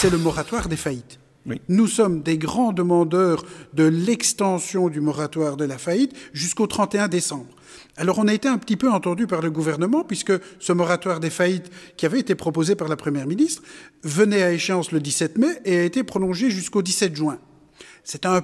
c'est le moratoire des faillites. Oui. Nous sommes des grands demandeurs de l'extension du moratoire de la faillite jusqu'au 31 décembre. Alors on a été un petit peu entendu par le gouvernement puisque ce moratoire des faillites qui avait été proposé par la Première ministre venait à échéance le 17 mai et a été prolongé jusqu'au 17 juin. C'est un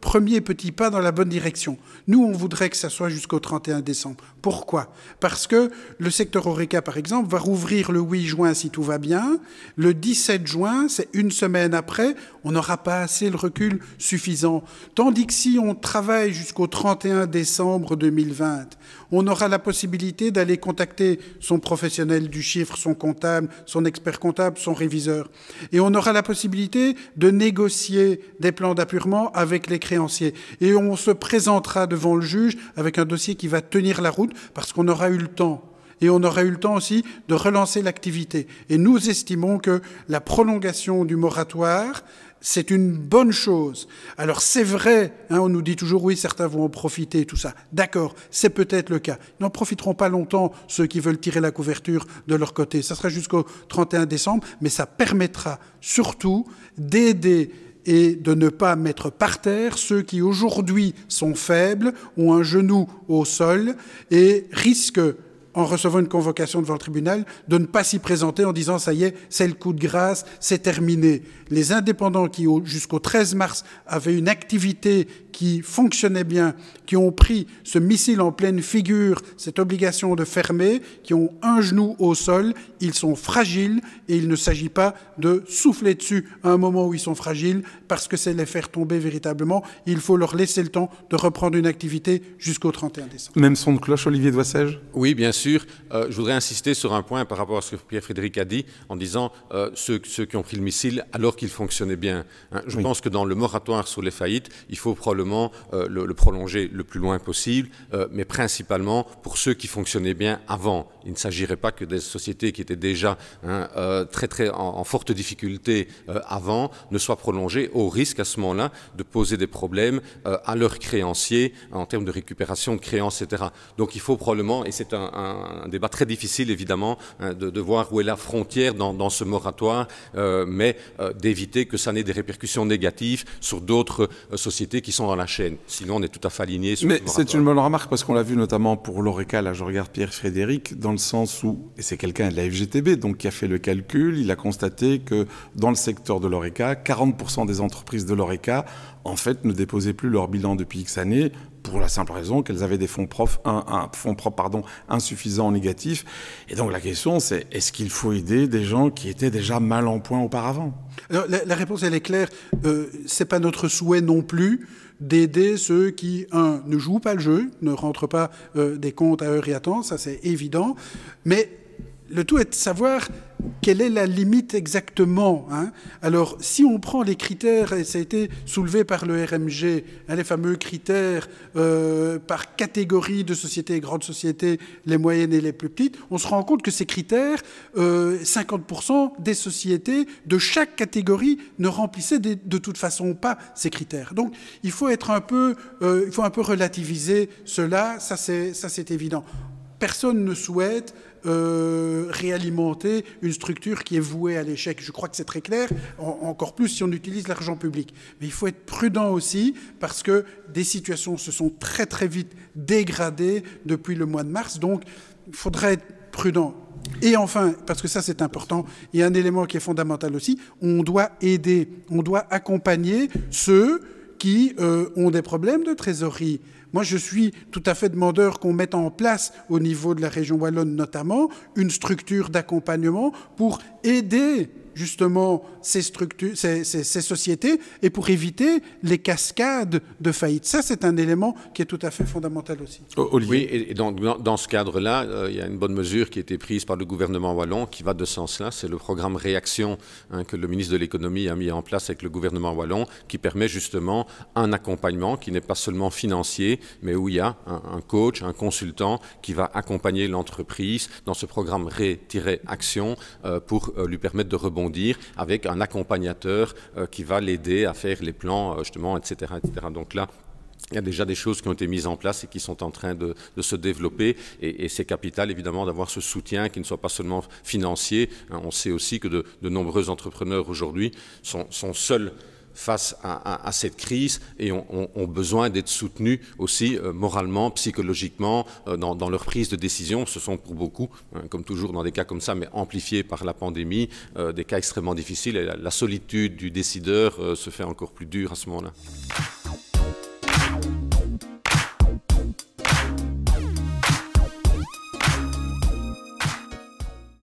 premier petit pas dans la bonne direction. Nous, on voudrait que ça soit jusqu'au 31 décembre. Pourquoi? Parce que le secteur Horeca, par exemple, va rouvrir le 8 juin si tout va bien. Le 17 juin, c'est une semaine après, on n'aura pas assez le recul suffisant. Tandis que si on travaille jusqu'au 31 décembre 2020, on aura la possibilité d'aller contacter son professionnel du chiffre, son comptable, son expert comptable, son réviseur. Et on aura la possibilité de négocier des plans d'appurement avec les créanciers. Et on se présentera devant le juge avec un dossier qui va tenir la route parce qu'on aura eu le temps. Et on aura eu le temps aussi de relancer l'activité. Et nous estimons que la prolongation du moratoire, c'est une bonne chose. Alors c'est vrai, hein, on nous dit toujours oui, certains vont en profiter, tout ça. D'accord, c'est peut-être le cas. Ils n'en profiteront pas longtemps, ceux qui veulent tirer la couverture de leur côté. Ça sera jusqu'au 31 décembre, mais ça permettra surtout d'aider et de ne pas mettre par terre ceux qui aujourd'hui sont faibles, ont un genou au sol et risquent, en recevant une convocation devant le tribunal, de ne pas s'y présenter en disant « ça y est, c'est le coup de grâce, c'est terminé ». Les indépendants qui, jusqu'au 13 mars, avaient une activité qui fonctionnait bien, qui ont pris ce missile en pleine figure, cette obligation de fermer, qui ont un genou au sol, ils sont fragiles et il ne s'agit pas de souffler dessus à un moment où ils sont fragiles parce que c'est les faire tomber véritablement. Il faut leur laisser le temps de reprendre une activité jusqu'au 31 décembre. Même son de cloche, Olivier Doissège? Oui, bien sûr. Je voudrais insister sur un point par rapport à ce que Pierre-Frédéric a dit en disant ceux qui ont pris le missile alors qu'il fonctionnait bien. Hein, je pense que dans le moratoire sur les faillites, il faut probablement le prolonger le plus loin possible, mais principalement pour ceux qui fonctionnaient bien avant. Il ne s'agirait pas que des sociétés qui étaient déjà en forte difficulté avant ne soient prolongées au risque à ce moment-là de poser des problèmes à leurs créanciers en termes de récupération de créances, etc. Donc il faut probablement, et c'est un débat très difficile évidemment, de voir où est la frontière dans ce moratoire, mais d'éviter que ça n'ait des répercussions négatives sur d'autres sociétés qui sont dans la chaîne. Sinon on est tout à fait aligné sur ce moratoire. Mais c'est une bonne remarque parce qu'on l'a vu notamment pour l'Horeca, là je regarde Pierre-Frédéric, dans le sens où, et c'est quelqu'un de la FGTB, donc qui a fait le calcul, il a constaté que dans le secteur de l'Horeca, 40% des entreprises de l'Horeca, en fait, ne déposaient plus leur bilan depuis X années, pour la simple raison qu'elles avaient des fonds propres insuffisants, négatifs. Et donc la question, c'est est-ce qu'il faut aider des gens qui étaient déjà mal en point auparavant? Alors, la réponse, elle est claire. C'est pas notre souhait non plus d'aider ceux qui, ne jouent pas le jeu, ne rentrent pas des comptes à heure et à temps, ça c'est évident. Mais le tout est de savoir quelle est la limite exactement, hein. Alors, si on prend les critères, et ça a été soulevé par le RMG, hein, les fameux critères par catégorie de sociétés, grandes sociétés, les moyennes et les plus petites, on se rend compte que ces critères, 50% des sociétés de chaque catégorie ne remplissaient de toute façon pas ces critères. Donc, il faut un peu relativiser cela, ça c'est évident. Personne ne souhaite réalimenter une structure qui est vouée à l'échec. Je crois que c'est très clair, encore plus si on utilise l'argent public. Mais il faut être prudent aussi, parce que des situations se sont très très vite dégradées depuis le mois de mars, donc il faudrait être prudent. Et enfin, parce que ça c'est important, il y a un élément qui est fondamental aussi, on doit aider, on doit accompagner ceux qui ont des problèmes de trésorerie. Moi, je suis tout à fait demandeur qu'on mette en place, au niveau de la région wallonne notamment, une structure d'accompagnement pour aider justement ces sociétés et pour éviter les cascades de faillite. Ça, c'est un élément qui est tout à fait fondamental aussi. Olivier. Oui, et dans ce cadre-là, il y a une bonne mesure qui a été prise par le gouvernement wallon qui va de ce sens-là. C'est le programme Réaction que le ministre de l'économie a mis en place avec le gouvernement wallon qui permet justement un accompagnement qui n'est pas seulement financier, mais où il y a un coach, un consultant qui va accompagner l'entreprise dans ce programme Ré-Action pour lui permettre de rebondir avec un accompagnateur qui va l'aider à faire les plans, justement, etc., etc. Donc là, Il y a déjà des choses qui ont été mises en place et qui sont en train de se développer et c'est capital évidemment d'avoir ce soutien qui ne soit pas seulement financier. On sait aussi que de nombreux entrepreneurs aujourd'hui sont seuls face à cette crise et ont besoin d'être soutenus aussi moralement, psychologiquement, dans leur prise de décision. Ce sont pour beaucoup, comme toujours dans des cas comme ça, mais amplifiés par la pandémie, des cas extrêmement difficiles et la solitude du décideur se fait encore plus dure à ce moment-là.